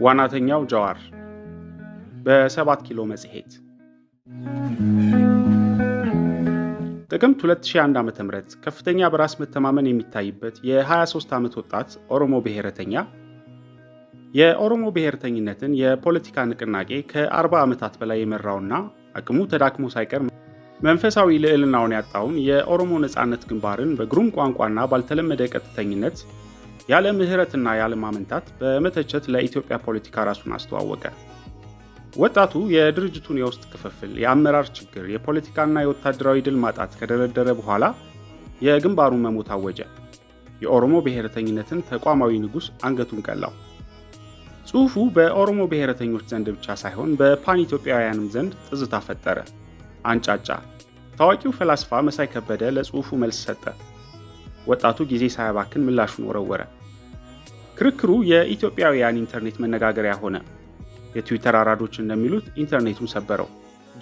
ዋናተኛው ጃዋር በ7 ኪሎ መጽሔት ጥቅምት 2001 ዓ.ም ከፍተኛ በራስ መተማመን የሚታይበት የ23 ዓመት ወጣት ኦሮሞ ብሔረተኛ የኦሮሞ ብሔርተኝነትን የፖለቲካ ንቅናቄ ከ40 ዓመታት በላይ የመራውና አቅሙ ተዳክሞ ሳይቀር መንፈሳዊ ልዕልናውን ያጣውን የኦሮሞ ነጻነት ግንባርን በግሩም ቋንቋና ባልተለመደ ቀጥተኝነት ያለ ምህረትና ያለ ማመንታት በመተቸት ለኢትዮጵያ ፖለቲካ ራሱን አስተዋወቀ። ወጣቱ የድርጅቱን የውስጥ ክፍፍል፣ የአመራር ችግር፣ የፖለቲካና የወታደራዊ ድል ማጣት ከደረደረ በኋላ የግንባሩን መሞት አወጀ። የኦሮሞ ብሔርተኝነትን ተቋማዊ ንጉስ አንገቱን ቀላው። ጽሑፉ በኦሮሞ ብሔረተኞች ዘንድ ብቻ ሳይሆን በፓን ኢትዮጵያውያንም ዘንድ ትዝታ ፈጠረ፣ አንጫጫ። ታዋቂው ፈላስፋ መሳይ ከበደ ለጽሑፉ መልስ ሰጠ። ወጣቱ ጊዜ ሳያባክን ምላሹን ወረወረ። ክርክሩ የኢትዮጵያውያን ኢንተርኔት መነጋገሪያ ሆነ። የትዊተር አራዶች እንደሚሉት ኢንተርኔቱን ሰበረው።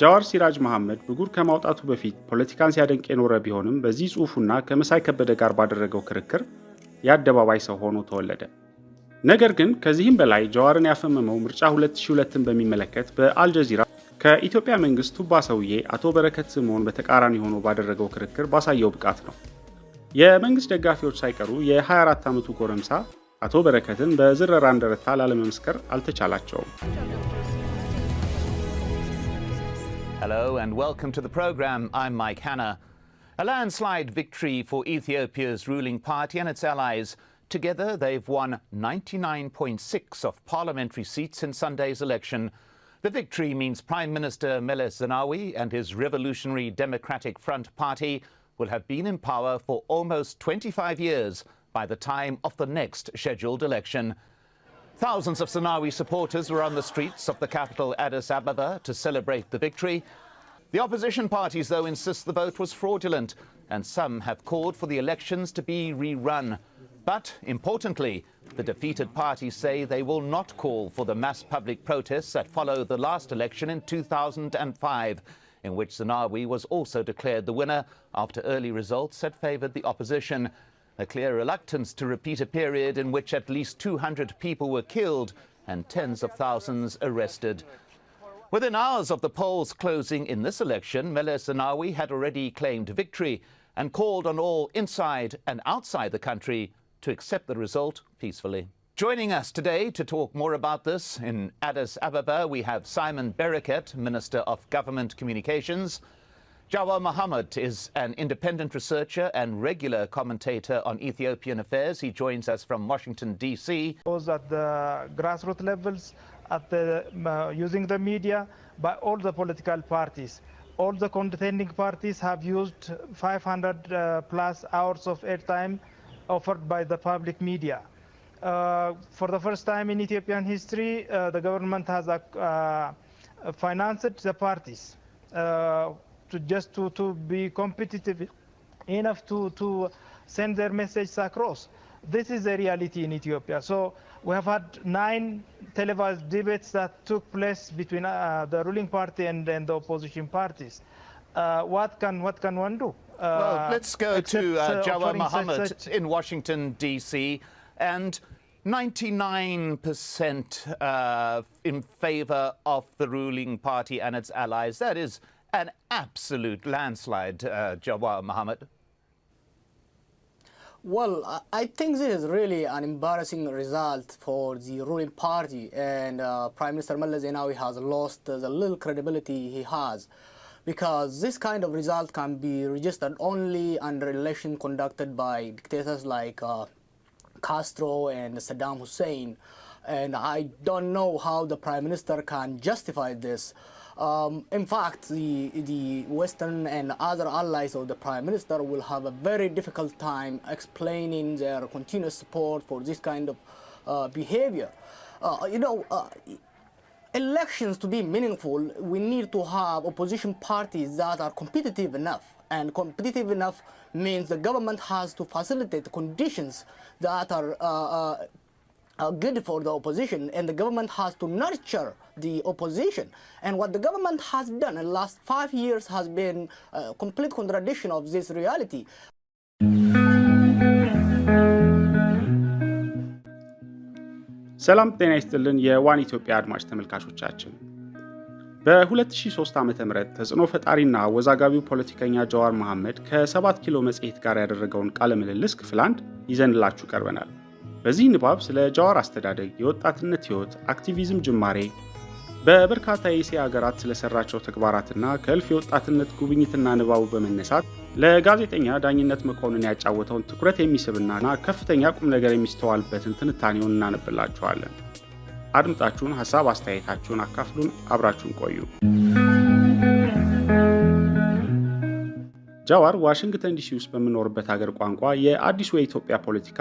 ጃዋር ሲራጅ መሐመድ ብጉር ከማውጣቱ በፊት ፖለቲካን ሲያደንቅ የኖረ ቢሆንም በዚህ ጽሑፉና ከመሳይ ከበደ ጋር ባደረገው ክርክር የአደባባይ ሰው ሆኖ ተወለደ። ነገር ግን ከዚህም በላይ ጃዋርን ያፈመመው ምርጫ 2002ን በሚመለከት በአልጀዚራ ከኢትዮጵያ መንግስት ቱባ ሰውዬ አቶ በረከት ስምዖን በተቃራኒ ሆኖ ባደረገው ክርክር ባሳየው ብቃት ነው። የመንግስት ደጋፊዎች ሳይቀሩ የ24 ዓመቱ ጎረምሳ አቶ በረከትን በዝረራ እንደረታ ላለመመስከር አልተቻላቸውም። Hello and welcome to the program. I'm Mike Hanna. A landslide victory for Ethiopia's ruling party and its allies. Together they've won 99.6 of parliamentary seats in Sunday's election. The victory means Prime Minister Meles Zenawi and his Revolutionary Democratic Front party will have been in power for almost 25 years by the time of the next scheduled election. Thousands of Zenawi supporters were on the streets of the capital Addis Ababa to celebrate the victory. The opposition parties, though, insist the vote was fraudulent, and some have called for the elections to be rerun. But, importantly, the defeated parties say they will not call for the mass public protests that followed the last election in 2005, in which Zenawi was also declared the winner after early results had favoured the opposition. A clear reluctance to repeat a period in which at least 200 people were killed and tens of thousands arrested. Within hours of the polls closing in this election, Meles Zenawi had already claimed victory and called on all inside and outside the country to accept the result peacefully. Joining us today to talk more about this in Addis Ababa, we have Simon Bereket, Minister of Government Communications. Jawar Mohamed is an independent researcher and regular commentator on Ethiopian affairs. He joins us from Washington, D.C. At the grassroots levels, using the media by all the political parties. All the contending parties have used 500 plus hours of airtime offered by the public media. For the first time in Ethiopian history, the government has financed the parties to be competitive enough to send their messages across. This is a reality in Ethiopia. So we have had 9 televised debates that took place between the ruling party and the opposition parties. What can one do? Well, let's go to Jawar Mohamed in Washington, D.C. And 99% in favor of the ruling party and its allies. That is an absolute landslide, Jawar Mohamed. Well, I think this is really an embarrassing result for the ruling party, and Prime Minister Meles Zenawi has lost the little credibility he has, because this kind of result can be registered only under election conducted by dictators like Castro and Saddam Hussein, and I don't know how the Prime Minister can justify this. In fact, the Western and other allies of the Prime Minister will have a very difficult time explaining their continuous support for this kind of behavior. Elections to be meaningful, we need to have opposition parties that are competitive enough. And competitive enough means the government has to facilitate conditions that are good for the opposition, and the government has to nurture the opposition. And what the government has done in the last 5 years has been a complete contradiction of this reality. ሰላም ጤና ይስጥልን የ1-ኢትዮጵያ አድማጭ ተመልካቾቻችን። በ2003 ዓ.ም ተጽዕኖ ፈጣሪና አወዛጋቢው ፖለቲከኛ ጃዋር መሐመድ ከ7 ኪሎ መጽሔት ጋር ያደረገውን ቃለ ምልልስ ክፍል 1 ይዘንላችሁ ቀርበናል። በዚህ ንባብ ስለ ጃዋር አስተዳደግ፣ የወጣትነት ህይወት፣ አክቲቪዝም ጅማሬ፣ በበርካታ የእስያ ሀገራት ስለሰራቸው ተግባራትና ከእልፍ የወጣትነት ጉብኝትና ንባቡ በመነሳት ለጋዜጠኛ ዳኝነት መኮንን ያጫወተውን ትኩረት የሚስብና ከፍተኛ ቁም ነገር የሚስተዋልበትን ትንታኔውን እናነብላችኋለን። አድምጣችሁን ሐሳብ አስተያየታችሁን አካፍሉን፣ አብራችሁን ቆዩ። ጃዋር ዋሽንግተን ዲሲ ውስጥ በሚኖርበት ሀገር ቋንቋ የአዲሱ የኢትዮጵያ ፖለቲካ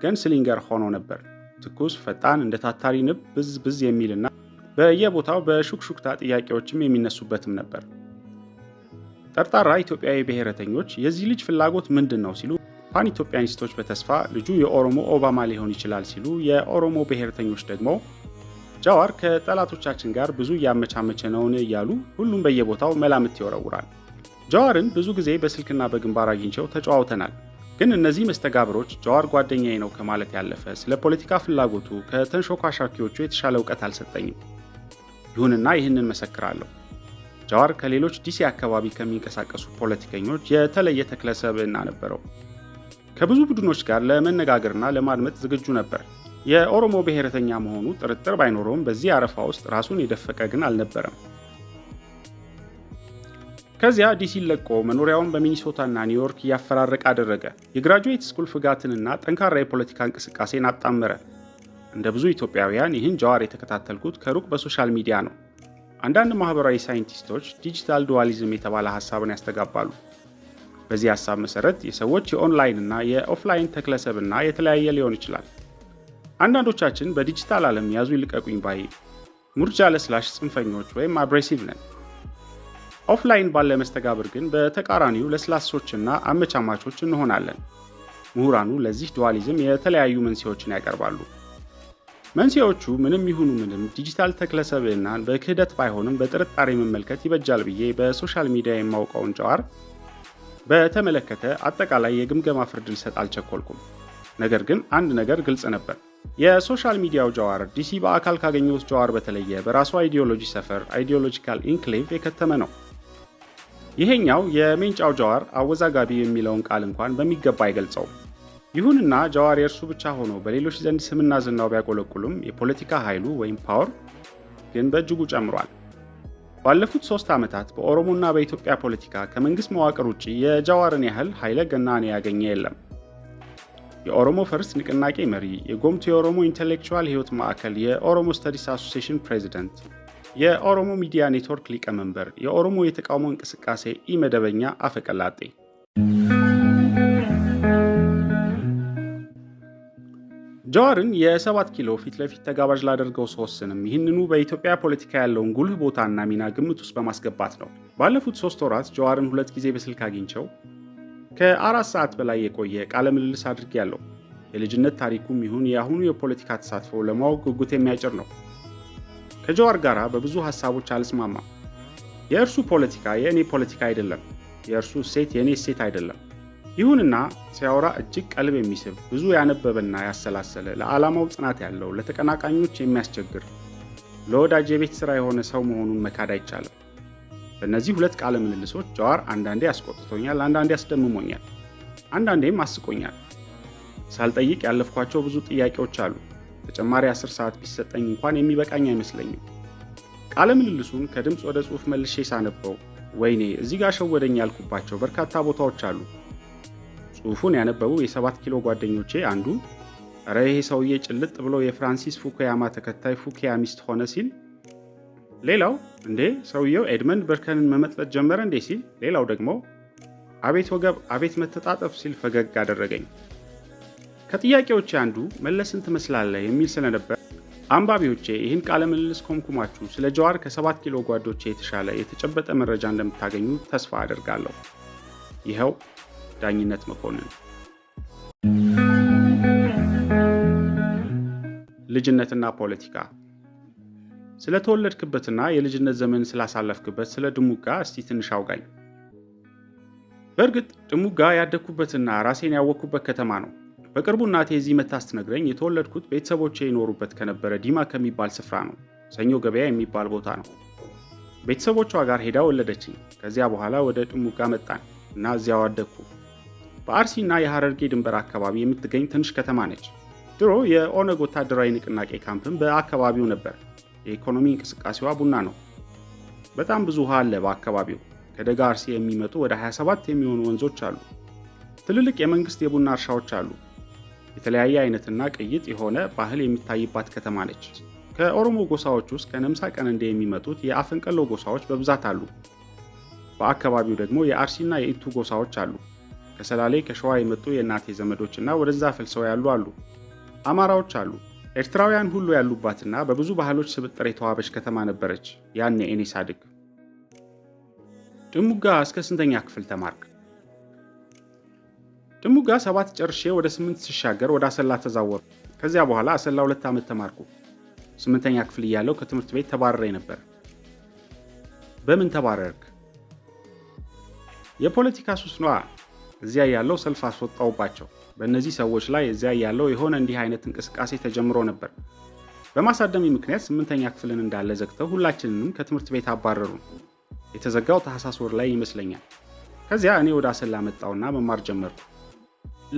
ገንስሊንገር ሆኖ ነበር። ትኩስ፣ ፈጣን፣ እንደ ታታሪ ንብ ብዝ ብዝ የሚልና በየቦታው በሹክሹክታ ጥያቄዎችም የሚነሱበትም ነበር። ጠርጣራ ኢትዮጵያዊ ብሔረተኞች የዚህ ልጅ ፍላጎት ምንድነው ሲሉ፣ ፓን ኢትዮጵያኒስቶች በተስፋ ልጁ የኦሮሞ ኦባማ ሊሆን ይችላል ሲሉ፣ የኦሮሞ ብሔረተኞች ደግሞ ጃዋር ከጠላቶቻችን ጋር ብዙ ያመቻመቸ ነውን እያሉ ሁሉም በየቦታው መላምት ይወረውራል። ጃዋርን ብዙ ጊዜ በስልክና በግንባር አግኝቸው ተጨዋውተናል። ግን እነዚህ መስተጋብሮች ጃዋር ጓደኛዬ ነው ከማለት ያለፈ ስለ ፖለቲካ ፍላጎቱ ከተንሾካሻኪዎቹ የተሻለ ዕውቀት አልሰጠኝም። ይሁንና ይህንን መሰክራለሁ፣ ጃዋር ከሌሎች ዲሲ አካባቢ ከሚንቀሳቀሱ ፖለቲከኞች የተለየ ተክለ ሰብዕና ነበረው። ከብዙ ቡድኖች ጋር ለመነጋገርና ለማድመጥ ዝግጁ ነበር። የኦሮሞ ብሔረተኛ መሆኑ ጥርጥር ባይኖረውም በዚህ አረፋ ውስጥ ራሱን የደፈቀ ግን አልነበረም። ከዚያ ዲሲ ለቆ መኖሪያውን በሚኒሶታና ኒውዮርክ እያፈራረቀ አደረገ። የግራጁዌት ስኩል ፍጋትንና ጠንካራ የፖለቲካ እንቅስቃሴን አጣመረ። እንደ ብዙ ኢትዮጵያውያን ይህን ጃዋር የተከታተልኩት ከሩቅ በሶሻል ሚዲያ ነው። አንዳንድ ማህበራዊ ሳይንቲስቶች ዲጂታል ዱዋሊዝም የተባለ ሐሳብን ያስተጋባሉ። በዚህ ሐሳብ መሰረት የሰዎች የኦንላይን እና የኦፍላይን ተክለሰብና የተለያየ ሊሆን ይችላል። አንዳንዶቻችን በዲጂታል ዓለም ያዙ ይልቀቁኝ ባይ ሙርጃ ለስላሽ ጽንፈኞች ወይም አብሬሲቭ ነን። ኦፍላይን ባለ መስተጋብር ግን በተቃራኒው ለስላሶችና አመቻማቾች እንሆናለን። ምሁራኑ ለዚህ ዱዋሊዝም የተለያዩ መንስኤዎችን ያቀርባሉ። መንስኤዎቹ ምንም ይሁኑ ምንም ዲጂታል ተክለሰብዕናን በክህደት ባይሆንም በጥርጣሬ መመልከት ይበጃል ብዬ በሶሻል ሚዲያ የማውቀውን ጃዋር በተመለከተ አጠቃላይ የግምገማ ፍርድ ልሰጥ አልቸኮልኩም። ነገር ግን አንድ ነገር ግልጽ ነበር። የሶሻል ሚዲያው ጃዋር ዲሲ በአካል ካገኘሁት ጃዋር በተለየ በራሱ አይዲዮሎጂ ሰፈር አይዲዮሎጂካል ኢንክሌቭ የከተመ ነው። ይሄኛው የሜንጫው ጃዋር አወዛጋቢ የሚለውን ቃል እንኳን በሚገባ አይገልጸውም። ይሁንና ጃዋር የእርሱ ብቻ ሆኖ በሌሎች ዘንድ ስምና ዝናው ቢያቆለቁሉም የፖለቲካ ኃይሉ ወይም ፓወር ግን በእጅጉ ጨምሯል። ባለፉት 3 ዓመታት በኦሮሞና በኢትዮጵያ ፖለቲካ ከመንግስት መዋቅር ውጪ የጃዋርን ያህል ኃይለ ገናኔ ያገኘ የለም። የኦሮሞ ፈርስት ንቅናቄ መሪ፣ የጎምቱ የኦሮሞ ኢንተሌክቹዋል ህይወት ማዕከል የኦሮሞ ስተዲስ አሶሲዬሽን ፕሬዚደንት፣ የኦሮሞ ሚዲያ ኔትወርክ ሊቀመንበር፣ የኦሮሞ የተቃውሞ እንቅስቃሴ ኢመደበኛ አፈቀላጤ። ጃዋርን የ7 ኪሎ ፊት ለፊት ተጋባዥ ላደርገው ስወስንም ይህንኑ በኢትዮጵያ ፖለቲካ ያለውን ጉልህ ቦታና ሚና ግምት ውስጥ በማስገባት ነው። ባለፉት 3 ወራት ጃዋርን 2 ጊዜ በስልክ አግኝቸው ከ4 ሰዓት በላይ የቆየ ቃለ ምልልስ አድርጌያለሁ። የልጅነት ታሪኩም ይሁን የአሁኑ የፖለቲካ ተሳትፎ ለማወቅ ጉጉት የሚያጭር ነው። ከጃዋር ጋራ በብዙ ሐሳቦች አልስማማም። የእርሱ ፖለቲካ የእኔ ፖለቲካ አይደለም፣ የእርሱ እሴት የእኔ እሴት አይደለም። ይሁንና ሲያወራ እጅግ ቀልብ የሚስብ ብዙ ያነበበና ያሰላሰለ ለዓላማው ጽናት ያለው ለተቀናቃኞች የሚያስቸግር ለወዳጅ የቤት ሥራ የሆነ ሰው መሆኑን መካድ አይቻልም። በእነዚህ 2 ቃለ ምልልሶች ጃዋር አንዳንዴ አስቆጥቶኛል፣ አንዳንዴ አስደምሞኛል፣ አንዳንዴም አስቆኛል። ሳልጠይቅ ያለፍኳቸው ብዙ ጥያቄዎች አሉ። ተጨማሪ 10 ሰዓት ቢሰጠኝ እንኳን የሚበቃኝ አይመስለኝም። ቃለ ምልልሱን ከድምፅ ወደ ጽሑፍ መልሼ ሳነበው ወይኔ እዚህ ጋር ሸወደኝ ያልኩባቸው በርካታ ቦታዎች አሉ። ጽሑፉን ያነበቡ የ7 ኪሎ ጓደኞቼ አንዱ ኧረ ይሄ ሰውዬ ጭልጥ ብሎ የፍራንሲስ ፉኩያማ ተከታይ ፉኩያሚስት ሆነ ሲል፣ ሌላው እንዴ ሰውየው ኤድመንድ በርከንን መመጥለጥ ጀመረ እንዴ ሲል፣ ሌላው ደግሞ አቤት ወገብ አቤት መተጣጠፍ ሲል ፈገግ አደረገኝ። ከጥያቄዎቼ አንዱ መለስን ትመስላለህ የሚል ስለነበር አንባቢዎቼ ይህን ቃለ ምልልስ ኮምኩማችሁ ስለ ጃዋር ከ7 ኪሎ ጓዶቼ የተሻለ የተጨበጠ መረጃ እንደምታገኙ ተስፋ አደርጋለሁ። ይኸው ዳኝነት መኮንን። ልጅነትና ፖለቲካ። ስለተወለድክበትና የልጅነት ዘመን ስላሳለፍክበት ስለ ድሙጋ እስቲ ትንሽ አውጋኝ። በእርግጥ ድሙጋ ያደግኩበትና ራሴን ያወቅኩበት ከተማ ነው። በቅርቡ እናቴ እዚህ መታ ስትነግረኝ የተወለድኩት ቤተሰቦቼ ይኖሩበት ከነበረ ዲማ ከሚባል ስፍራ ነው። ሰኞ ገበያ የሚባል ቦታ ነው። ቤተሰቦቿ ጋር ሄዳ ወለደችኝ። ከዚያ በኋላ ወደ ጥሙጋ መጣን እና እዚያው አደግኩ። በአርሲና የሐረርጌ ድንበር አካባቢ የምትገኝ ትንሽ ከተማ ነች። ድሮ የኦነግ ወታደራዊ ንቅናቄ ካምፕም በአካባቢው ነበር። የኢኮኖሚ እንቅስቃሴዋ ቡና ነው። በጣም ብዙ ውሃ አለ በአካባቢው። ከደጋ አርሲ የሚመጡ ወደ 27 የሚሆኑ ወንዞች አሉ። ትልልቅ የመንግስት የቡና እርሻዎች አሉ። የተለያየ አይነትና ቅይጥ የሆነ ባህል የሚታይባት ከተማ ነች። ከኦሮሞ ጎሳዎች ውስጥ ከነምሳ ቀነንዴ የሚመጡት የአፈንቀሎ ጎሳዎች በብዛት አሉ። በአካባቢው ደግሞ የአርሲና የኢቱ ጎሳዎች አሉ። ከሰላሌ ከሸዋ የመጡ የእናቴ ዘመዶችና ወደዛ ፈልሰው ያሉ አሉ። አማራዎች አሉ። ኤርትራውያን ሁሉ ያሉባትና በብዙ ባህሎች ስብጥር የተዋበች ከተማ ነበረች ያኔ እኔ ሳድግ። ጥሙጋ እስከ ስንተኛ ክፍል ተማርክ? ጥሙጋ 7 ጨርሼ ወደ 8 ሲሻገር ወደ አሰላ ተዛወርኩ። ከዚያ በኋላ አሰላ 2 ዓመት ተማርኩ። 8ኛ ክፍል እያለሁ ከትምህርት ቤት ተባረሬ ነበር። በምን ተባረርክ? የፖለቲካ ሱስ ነዋ። እዚያ ያለው ሰልፍ አስወጣውባቸው። በእነዚህ ሰዎች ላይ እዚያ ያለው የሆነ እንዲህ አይነት እንቅስቃሴ ተጀምሮ ነበር። በማሳደሚ ምክንያት 8ኛ ክፍልን እንዳለ ዘግተው ሁላችንንም ከትምህርት ቤት አባረሩን። የተዘጋው ታህሳስ ወር ላይ ይመስለኛል። ከዚያ እኔ ወደ አሰላ መጣውና መማር ጀመርኩ።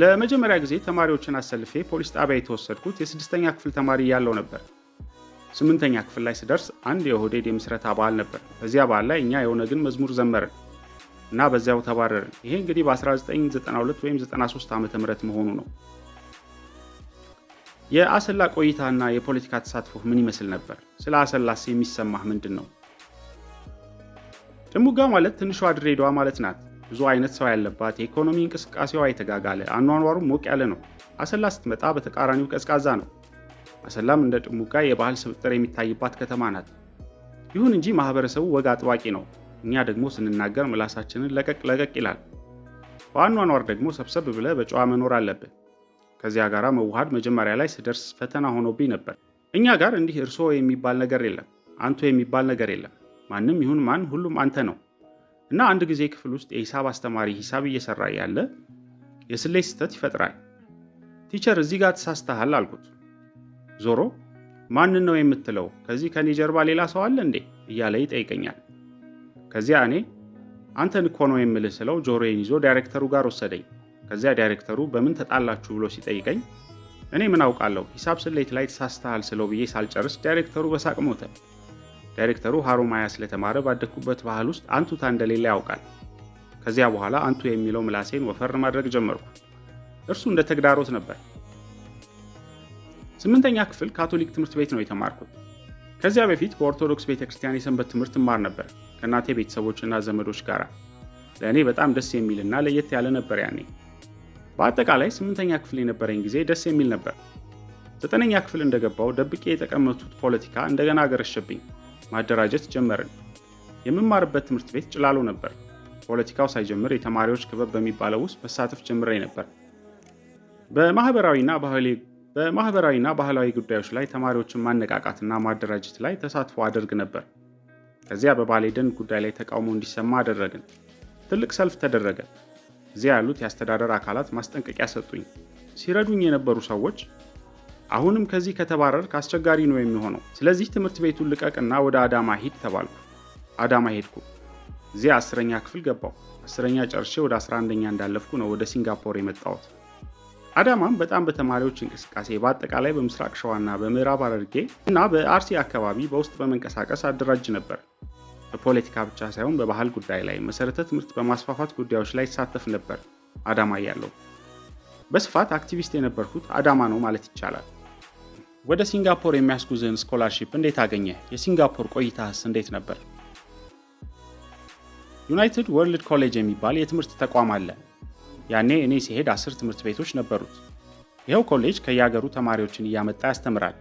ለመጀመሪያ ጊዜ ተማሪዎችን አሰልፌ ፖሊስ ጣቢያ የተወሰድኩት የ6ኛ ክፍል ተማሪ ያለው ነበር። 8ኛ ክፍል ላይ ስደርስ አንድ የኦህዴድ የምስረታ በዓል ነበር። በዚያ በዓል ላይ እኛ የኦነግን መዝሙር ዘመርን እና በዚያው ተባረርን። ይሄ እንግዲህ በ1992 ወይም 93 ዓመተ ምህረት መሆኑ ነው። የአሰላ ቆይታና የፖለቲካ ተሳትፎ ምን ይመስል ነበር? ስለ አሰላስ የሚሰማህ ምንድን ነው? ጥሙጋ ማለት ትንሿ ድሬዳዋ ማለት ናት። ብዙ አይነት ሰው ያለባት፣ የኢኮኖሚ እንቅስቃሴዋ የተጋጋለ፣ አኗኗሩም ሞቅ ያለ ነው። አሰላ ስትመጣ በተቃራኒው ቀዝቃዛ ነው። አሰላም እንደ ጥሙጋ የባህል ስብጥር የሚታይባት ከተማ ናት። ይሁን እንጂ ማህበረሰቡ ወግ አጥባቂ ነው። እኛ ደግሞ ስንናገር ምላሳችንን ለቀቅ ይላል። በአኗኗር ደግሞ ሰብሰብ ብለህ በጨዋ መኖር አለብህ። ከዚያ ጋራ መዋሃድ መጀመሪያ ላይ ስደርስ ፈተና ሆኖብኝ ነበር። እኛ ጋር እንዲህ እርሶ የሚባል ነገር የለም፣ አንቱ የሚባል ነገር የለም። ማንም ይሁን ማን ሁሉም አንተ ነው። እና አንድ ጊዜ ክፍል ውስጥ የሂሳብ አስተማሪ ሂሳብ እየሰራ ያለ የስሌት ስህተት ይፈጥራል። ቲቸር እዚህ ጋር ተሳስተሃል አልኩት። ዞሮ ማንን ነው የምትለው? ከዚህ ከኔ ጀርባ ሌላ ሰው አለ እንዴ እያለ ይጠይቀኛል። ከዚያ እኔ አንተን እኮ ነው የምልህ ስለው ጆሮዬን ይዞ ዳይሬክተሩ ጋር ወሰደኝ። ከዚያ ዳይሬክተሩ በምን ተጣላችሁ ብሎ ሲጠይቀኝ እኔ ምን አውቃለሁ ሂሳብ ስሌት ላይ ተሳስተሃል ስለው ብዬ ሳልጨርስ ዳይሬክተሩ በሳቅ ሞተ። ዳይሬክተሩ ሀሮማያ ስለተማረ ባደኩበት ባህል ውስጥ አንቱታ እንደሌለ ያውቃል። ከዚያ በኋላ አንቱ የሚለው ምላሴን ወፈር ማድረግ ጀመርኩ። እርሱ እንደ ተግዳሮት ነበር። 8ኛ ክፍል ካቶሊክ ትምህርት ቤት ነው የተማርኩት። ከዚያ በፊት በኦርቶዶክስ ቤተክርስቲያን የሰንበት ትምህርት ማር ነበር ከእናቴ ቤተሰቦችና ዘመዶች ጋር። ለእኔ በጣም ደስ የሚልና ለየት ያለ ነበር ያኔ። በአጠቃላይ 8ኛ ክፍል የነበረኝ ጊዜ ደስ የሚል ነበር። 9ኛ ክፍል እንደገባው ደብቄ የተቀመጡት ፖለቲካ እንደገና አገረሸብኝ። ማደራጀት ጀመርን። የምማርበት ትምህርት ቤት ጭላሎ ነበር። ፖለቲካው ሳይጀምር የተማሪዎች ክበብ በሚባለው ውስጥ መሳተፍ ጀምሬ ነበር። በማህበራዊና ባህላዊ ጉዳዮች ላይ ተማሪዎችን ማነቃቃትና ማደራጀት ላይ ተሳትፎ አደርግ ነበር። ከዚያ በባሌ ደን ጉዳይ ላይ ተቃውሞ እንዲሰማ አደረግን። ትልቅ ሰልፍ ተደረገ። እዚያ ያሉት የአስተዳደር አካላት ማስጠንቀቂያ ሰጡኝ። ሲረዱኝ የነበሩ ሰዎች አሁንም ከዚህ ከተባረርክ አስቸጋሪ ነው የሚሆነው፣ ስለዚህ ትምህርት ቤቱን ልቀቅና ወደ አዳማ ሂድ ተባልኩ። አዳማ ሄድኩ። እዚያ 10ኛ ክፍል ገባሁ። 10ኛ ጨርሼ ወደ 11ኛ እንዳለፍኩ ነው ወደ ሲንጋፖር የመጣሁት። አዳማም በጣም በተማሪዎች እንቅስቃሴ በአጠቃላይ በምስራቅ ሸዋና በምዕራብ ሐረርጌ እና በአርሲ አካባቢ በውስጥ በመንቀሳቀስ አደራጅ ነበር። በፖለቲካ ብቻ ሳይሆን በባህል ጉዳይ ላይ መሰረተ ትምህርት በማስፋፋት ጉዳዮች ላይ ተሳተፍ ነበር። አዳማ ያለው በስፋት አክቲቪስት የነበርኩት አዳማ ነው ማለት ይቻላል። ወደ ሲንጋፖር የሚያስጉዝህን ስኮላርሺፕ እንዴት አገኘህ? የሲንጋፖር ቆይታህስ እንዴት ነበር? ዩናይትድ ወርልድ ኮሌጅ የሚባል የትምህርት ተቋም አለ። ያኔ እኔ ሲሄድ 10 ትምህርት ቤቶች ነበሩት። ይኸው ኮሌጅ ከየሀገሩ ተማሪዎችን እያመጣ ያስተምራል።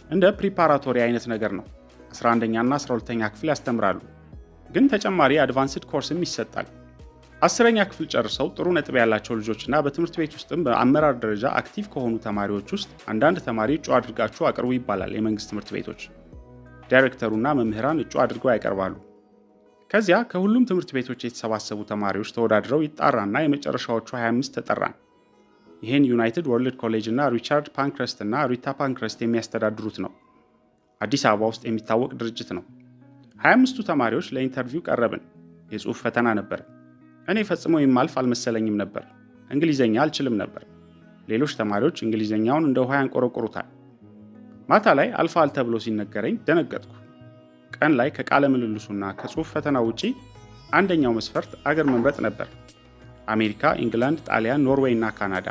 እንደ ፕሪፓራቶሪ አይነት ነገር ነው። 11ኛና 12ኛ ክፍል ያስተምራሉ፣ ግን ተጨማሪ አድቫንስድ ኮርስም ይሰጣል። 10ኛ ክፍል ጨርሰው ጥሩ ነጥብ ያላቸው ልጆችና በትምህርት ቤት ውስጥም በአመራር ደረጃ አክቲቭ ከሆኑ ተማሪዎች ውስጥ አንዳንድ ተማሪ እጩ አድርጋችሁ አቅርቡ ይባላል። የመንግስት ትምህርት ቤቶች ዳይሬክተሩና መምህራን እጩ አድርገው ያቀርባሉ። ከዚያ ከሁሉም ትምህርት ቤቶች የተሰባሰቡ ተማሪዎች ተወዳድረው ይጣራና የመጨረሻዎቹ 25 ተጠራን። ይሄን ዩናይትድ ወርልድ ኮሌጅ እና ሪቻርድ ፓንክረስት እና ሪታ ፓንክረስት የሚያስተዳድሩት ነው። አዲስ አበባ ውስጥ የሚታወቅ ድርጅት ነው። 25ቱ ተማሪዎች ለኢንተርቪው ቀረብን። የጽሑፍ ፈተና ነበር። እኔ ፈጽሞ የማልፍ አልመሰለኝም ነበር። እንግሊዘኛ አልችልም ነበር። ሌሎች ተማሪዎች እንግሊዘኛውን እንደ ውሃ ያንቆረቆሩታል። ማታ ላይ አልፋል ተብሎ ሲነገረኝ ደነገጥኩ። ቀን ላይ ከቃለ ምልልሱና ከጽሑፍ ፈተናው ውጪ አንደኛው መስፈርት አገር መምረጥ ነበር። አሜሪካ፣ ኢንግላንድ፣ ጣሊያን፣ ኖርዌይ እና ካናዳ።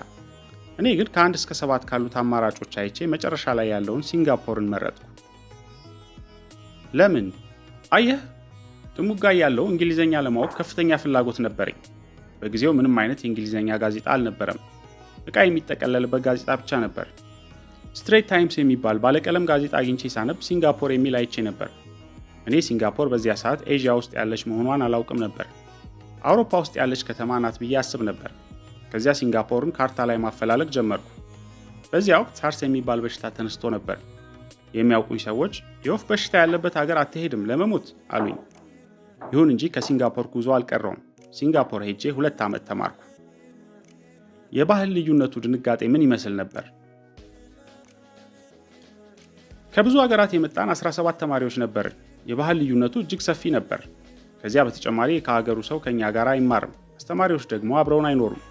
እኔ ግን ከ1 እስከ 7 ካሉት አማራጮች አይቼ መጨረሻ ላይ ያለውን ሲንጋፖርን መረጥኩ። ለምን? አየህ፣ ጥሙጋ ያለው እንግሊዘኛ ለማወቅ ከፍተኛ ፍላጎት ነበረኝ። በጊዜው ምንም አይነት የእንግሊዘኛ ጋዜጣ አልነበረም። ዕቃ የሚጠቀለልበት ጋዜጣ ብቻ ነበር። ስትሬት ታይምስ የሚባል ባለቀለም ጋዜጣ አግኝቼ ሳነብ ሲንጋፖር የሚል አይቼ ነበር። እኔ ሲንጋፖር በዚያ ሰዓት ኤዥያ ውስጥ ያለች መሆኗን አላውቅም ነበር። አውሮፓ ውስጥ ያለች ከተማ ናት ብዬ አስብ ነበር። ከዚያ ሲንጋፖርን ካርታ ላይ ማፈላለግ ጀመርኩ። በዚያ ወቅት ሳርስ የሚባል በሽታ ተነስቶ ነበር። የሚያውቁኝ ሰዎች የወፍ በሽታ ያለበት ሀገር አትሄድም ለመሞት አሉኝ። ይሁን እንጂ ከሲንጋፖር ጉዞ አልቀረውም። ሲንጋፖር ሄጄ 2 ዓመት ተማርኩ። የባህል ልዩነቱ ድንጋጤ ምን ይመስል ነበር? ከብዙ ሀገራት የመጣን 17 ተማሪዎች ነበርን። የባህል ልዩነቱ እጅግ ሰፊ ነበር። ከዚያ በተጨማሪ ከሀገሩ ሰው ከኛ ጋር አይማርም። አስተማሪዎች ደግሞ አብረውን አይኖሩም።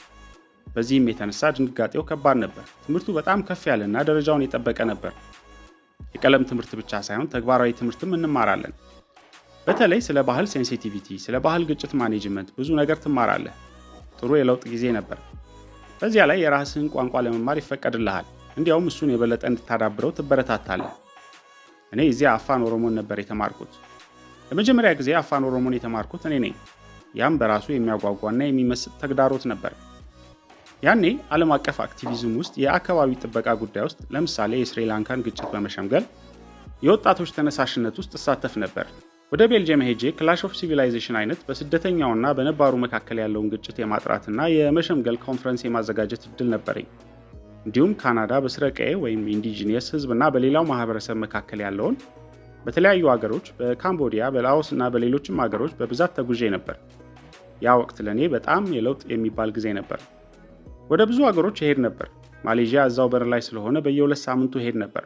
በዚህም የተነሳ ድንጋጤው ከባድ ነበር። ትምህርቱ በጣም ከፍ ያለና ደረጃውን የጠበቀ ነበር። የቀለም ትምህርት ብቻ ሳይሆን ተግባራዊ ትምህርትም እንማራለን። በተለይ ስለ ባህል ሴንሲቲቪቲ፣ ስለ ባህል ግጭት ማኔጅመንት ብዙ ነገር ትማራለህ። ጥሩ የለውጥ ጊዜ ነበር። በዚያ ላይ የራስህን ቋንቋ ለመማር ይፈቀድልሃል። እንዲያውም እሱን የበለጠ እንድታዳብረው ትበረታታለህ። እኔ እዚያ አፋን ኦሮሞን ነበር የተማርኩት። ለመጀመሪያ ጊዜ አፋን ኦሮሞን የተማርኩት እኔ ነኝ። ያም በራሱ የሚያጓጓና የሚመስጥ ተግዳሮት ነበር። ያኔ ዓለም አቀፍ አክቲቪዝም ውስጥ የአካባቢ ጥበቃ ጉዳይ ውስጥ ለምሳሌ የስሪላንካን ግጭት በመሸምገል የወጣቶች ተነሳሽነት ውስጥ እሳተፍ ነበር። ወደ ቤልጅየም ሄጄ ክላሽ ኦፍ ሲቪላይዜሽን አይነት በስደተኛውና በነባሩ መካከል ያለውን ግጭት የማጥራትና የመሸምገል ኮንፈረንስ የማዘጋጀት እድል ነበረኝ። እንዲሁም ካናዳ በስረቀዬ ወይም ኢንዲጂኒየስ ህዝብና በሌላው ማህበረሰብ መካከል ያለውን በተለያዩ ሀገሮች በካምቦዲያ፣ በላኦስ እና በሌሎችም ሀገሮች በብዛት ተጉዤ ነበር። ያ ወቅት ለኔ በጣም የለውጥ የሚባል ጊዜ ነበር። ወደ ብዙ ሀገሮች እሄድ ነበር። ማሌዥያ እዛው በር ላይ ስለሆነ በየ2 ሳምንቱ እሄድ ነበር።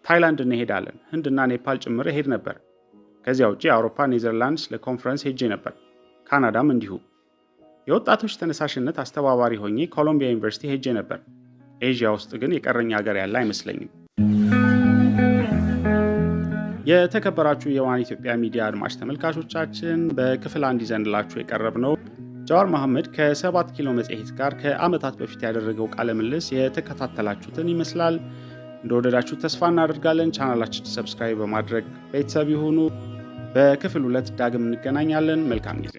ታይላንድ እንሄዳለን፣ ህንድና ኔፓል ጭምር እሄድ ነበር። ከዚያ ውጪ አውሮፓ፣ ኔዘርላንድስ ለኮንፈረንስ ሄጄ ነበር። ካናዳም እንዲሁ። የወጣቶች ተነሳሽነት አስተባባሪ ሆኜ ኮሎምቢያ ዩኒቨርሲቲ ሄጄ ነበር። ኤዥያ ውስጥ ግን የቀረኝ ሀገር ያለ አይመስለኝም። የተከበራችሁ የ1-ኢትዮጵያ ሚዲያ አድማጭ ተመልካቾቻችን በክፍል 1 ይዘንላችሁ የቀረብነው ጃዋር መሐመድ ከ7 ኪሎ መጽሔት ጋር ከዓመታት በፊት ያደረገው ቃለ ምልልስ የተከታተላችሁትን ይመስላል። እንደወደዳችሁ ተስፋ እናደርጋለን። ቻናላችን ሰብስክራይብ በማድረግ ቤተሰብ ይሁኑ። በክፍል 2 ዳግም እንገናኛለን። መልካም ጊዜ።